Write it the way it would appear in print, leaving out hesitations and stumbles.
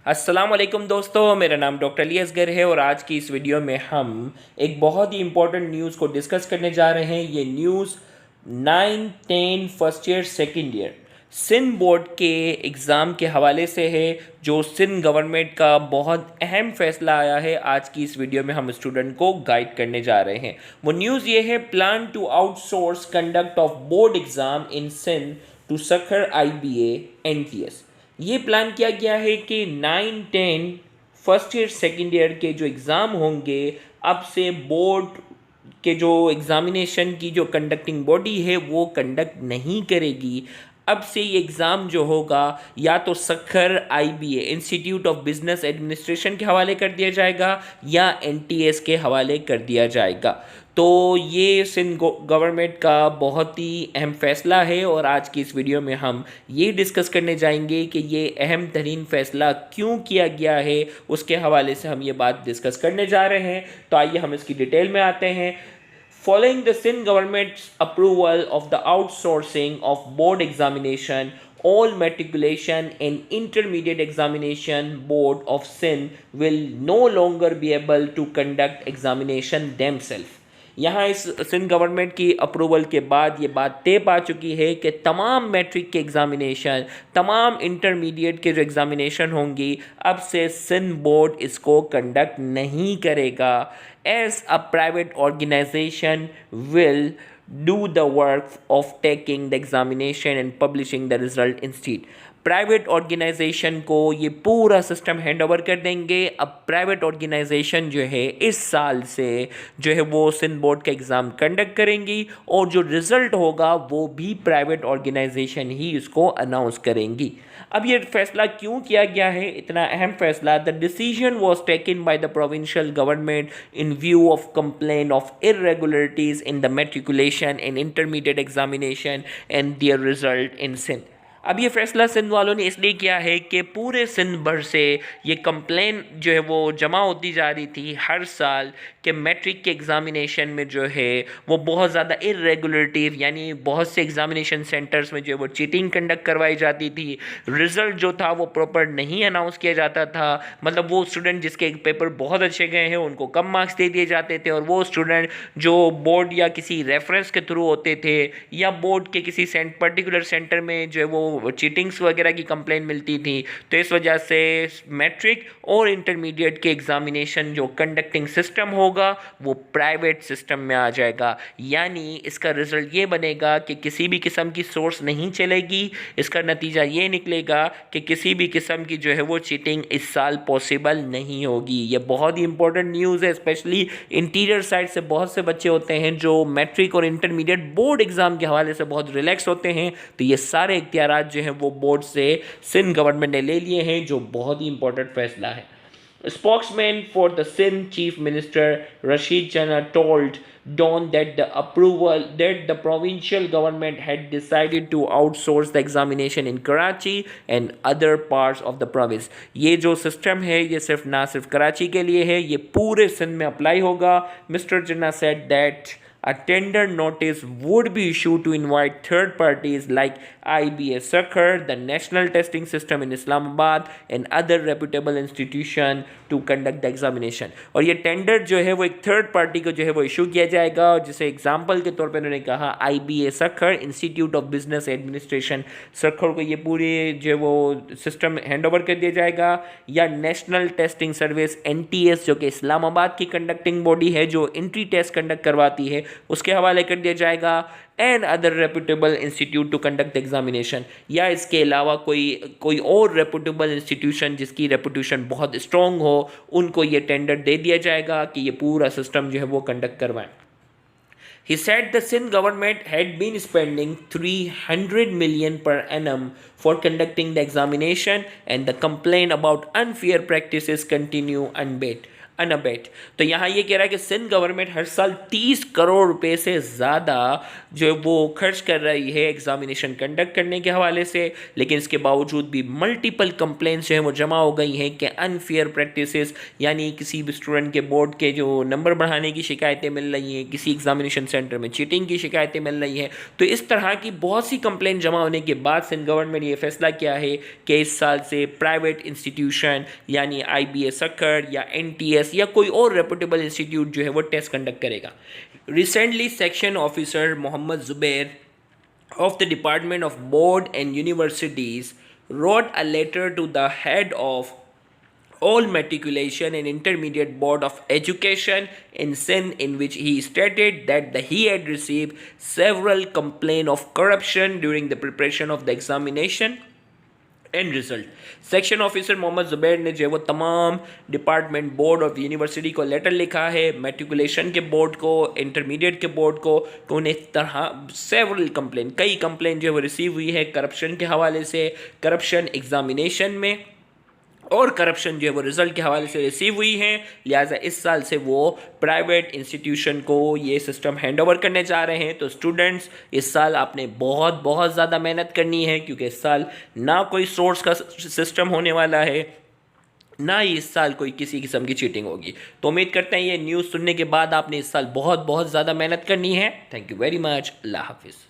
अस्सलाम वालेकुम दोस्तों, मेरा नाम डॉक्टर अली असगर है और आज की इस वीडियो में हम एक बहुत ही इम्पोर्टेंट न्यूज़ को डिस्कस करने जा रहे हैं। ये news 9, 10 first year second year Sindh board के एग्ज़ाम के हवाले से है, जो सिंध गवर्नमेंट का बहुत अहम फैसला आया है। आज की इस वीडियो में हम स्टूडेंट को गाइड करने जा रहे हैं। वो न्यूज़ ये है, plan to outsource conduct of board exam in Sindh to Sukkur IBA NTS। ये प्लान किया गया है कि 9, 10 फर्स्ट ईयर सेकेंड ईयर के जो एग्ज़ाम होंगे, अब से बोर्ड के जो एग्ज़ामिनेशन की जो कंडक्टिंग बॉडी है वो कंडक्ट नहीं करेगी। अब से ये एग्ज़ाम जो होगा या तो Sukkur IBA institute of business administration के हवाले कर दिया जाएगा या NTS के हवाले कर दिया जाएगा। तो ये सिंध गवर्नमेंट का बहुत ही अहम फ़ैसला है और आज की इस वीडियो में हम ये डिस्कस करने जाएंगे कि ये अहम तरीन फ़ैसला क्यों किया गया है। उसके हवाले से हम ये बात डिस्कस करने जा रहे हैं। तो आइए हम इसकी डिटेल में आते हैं। Following the Sindh government's approval of the outsourcing of board examination, all matriculation and intermediate examination board of Sindh will no longer be able to conduct examination themselves। यहाँ इस सिंध गवर्नमेंट की अप्रूवल के बाद ये बात तय पा चुकी है कि तमाम मैट्रिक के एग्ज़ामिनेशन, तमाम इंटरमीडिएट के जो एग्ज़ामिनेशन होंगी, अब से सिंध बोर्ड इसको कंडक्ट नहीं करेगा। As a private organization will do the work of taking the examination and publishing the result instead। Private organization को ये पूरा सिस्टम हैंड ओवर कर देंगे। अब प्राइवेट ऑर्गेनाइजेशन जो है इस साल से जो है वो सिंध बोर्ड का एग्ज़ाम कंडक्ट करेंगी और जो रिज़ल्ट होगा वो भी प्राइवेट ऑर्गेनाइजेशन ही इसको अनाउंस करेंगी। अब ये फैसला क्यों किया गया है, इतना अहम फैसला? The decision was taken by the provincial government in view of complain of irregularities in the matriculation and intermediate examination and their result in Sindh. अब ये फैसला सिंध वालों ने इसलिए किया है कि पूरे सिंध भर से ये कंप्लेन जो है वो जमा होती जा रही थी हर साल कि मैट्रिक के एग्ज़ामिनेशन में जो है वो बहुत ज़्यादा इरेगुलरिटीव, यानी बहुत से एग्ज़ामिनेशन सेंटर्स में जो है वो चीटिंग कंडक्ट करवाई जाती थी। रिज़ल्ट जो था वो प्रॉपर नहीं अनाउंस किया जाता था। मतलब वो स्टूडेंट जिसके पेपर बहुत अच्छे गए हैं उनको कम मार्क्स दे दिए जाते थे और वो स्टूडेंट जो बोर्ड या किसी रेफरेंस के थ्रू होते थे या बोर्ड के किसी पर्टिकुलर सेंटर में जो है वो चीटिंग्स वगैरह की कंप्लेन मिलती थी। तो इस वजह से मैट्रिक और इंटरमीडिएट के एग्ज़ामिनेशन जो कंडक्टिंग सिस्टम होगा वो प्राइवेट सिस्टम में आ जाएगा। यानी इसका रिज़ल्ट ये बनेगा कि किसी भी किस्म की सोर्स नहीं चलेगी। इसका नतीजा ये निकलेगा कि किसी भी किस्म की जो है वो चीटिंग इस साल पॉसिबल नहीं होगी। ये बहुत ही इंपॉर्टेंट न्यूज़ है। स्पेशली इंटीरियर साइड से बहुत से बच्चे होते हैं जो मैट्रिक और इंटरमीडिएट बोर्ड एग्ज़ाम के हवाले से बहुत रिलैक्स होते हैं। तो ये सारे इख्तियार जो है वो बोर्ड से सिंध गवर्नमेंट ने ले लिए हैं, जो बहुत ही इंपॉर्टेंट फैसला है। Spokesman for the Sindh Chief Minister Rashid Chana told Dawn that the provincial government had decided to outsource the examination in Karachi and other parts of the province। ये जो सिस्टम है ये सिर्फ कराची के लिए है, ये पूरे सिंध में अप्लाई होगा। मिस्टर चन्ना said that a tender notice would be issued to invite third parties like IBA Sakhar, the National Testing System in Islamabad and other reputable institution to conduct the examination। और ये tender जो है वो एक third party को जो है वो इशू किया जाएगा, और जैसे एग्जांपल के तौर पे उन्होंने कहा IBA Sukkur, institute of business administration Sukkur को ये पूरी जो है वो सिस्टम हैंड ओवर कर दिया जाएगा, या नेशनल टेस्टिंग सर्विस NTS जो कि इस्लामाबाद की कंडक्टिंग बॉडी है जो एंट्री टेस्ट कंडक्ट करवाती है, उसके हवाले कर दिया जाएगा। And other reputable institute to conduct examination, या इसके अलावा कोई और रेपुटेबल इंस्टीट्यूशन जिसकी रेपुटेशन बहुत स्ट्रॉन्ग हो, उनको ये टेंडर दे दिया जाएगा कि ये पूरा सिस्टम जो है वो कंडक्ट करवाएं। He said the Sindh government had been spending 300 million per annum for conducting the examination and the complaint about unfair practices continue unabated। अनअबेट। तो यहाँ ये कह रहा है कि सिंध गवर्नमेंट हर साल 30 करोड़ रुपए से ज़्यादा जो है वो खर्च कर रही है एग्जामिनेशन कंडक्ट करने के हवाले से, लेकिन इसके बावजूद भी मल्टीपल कंप्लेंट्स जो है वो जमा हो गई हैं कि अनफेयर प्रैक्टिसेस, यानी किसी भी स्टूडेंट के बोर्ड के जो नंबर बढ़ाने की शिकायतें मिल रही हैं, किसी एग्जामिनेशन सेंटर में चीटिंग की शिकायतें मिल रही हैं। तो इस तरह की बहुत सी कंप्लेंट जमा होने के बाद सिंध गवर्नमेंट ने ये फैसला किया है कि इस साल से प्राइवेट इंस्टीट्यूशन यानी IBA सक्कर या NTS या कोई और रेपुटेबल इंस्टीट्यूट जो है वो टेस्ट कंडक्ट करेगा। Recently section officer Mohammad Zubair of the Department of Board and Universities wrote a letter to the head of all matriculation and intermediate board of education in Sindh, in which he stated that he had received several complaints of corruption during the preparation of the examination and result. Section officer Mohammad Zubair ने जो है वो तमाम department board of university को letter लिखा है, matriculation के board को, इंटरमीडिएट के बोर्ड को, तो उन्हें तरह सेवरल कंप्लेन, कई कंप्लेन जो है वो रिसीव हुई है करप्शन के हवाले से, करप्शन एग्जामिनेशन में और करप्शन जो है वो रिज़ल्ट के हवाले से रिसीव हुई हैं। लिहाजा इस साल से वो प्राइवेट इंस्टीट्यूशन को ये सिस्टम हैंड ओवर करने जा रहे हैं। तो स्टूडेंट्स, इस साल आपने बहुत बहुत ज़्यादा मेहनत करनी है, क्योंकि इस साल ना कोई सोर्स का सिस्टम होने वाला है, ना ही इस साल कोई किसी किस्म की चीटिंग होगी। तो उम्मीद करते हैं ये न्यूज़ सुनने के बाद आपने इस साल बहुत बहुत ज़्यादा मेहनत करनी है। Thank you very much. अल्लाह हाफिज़।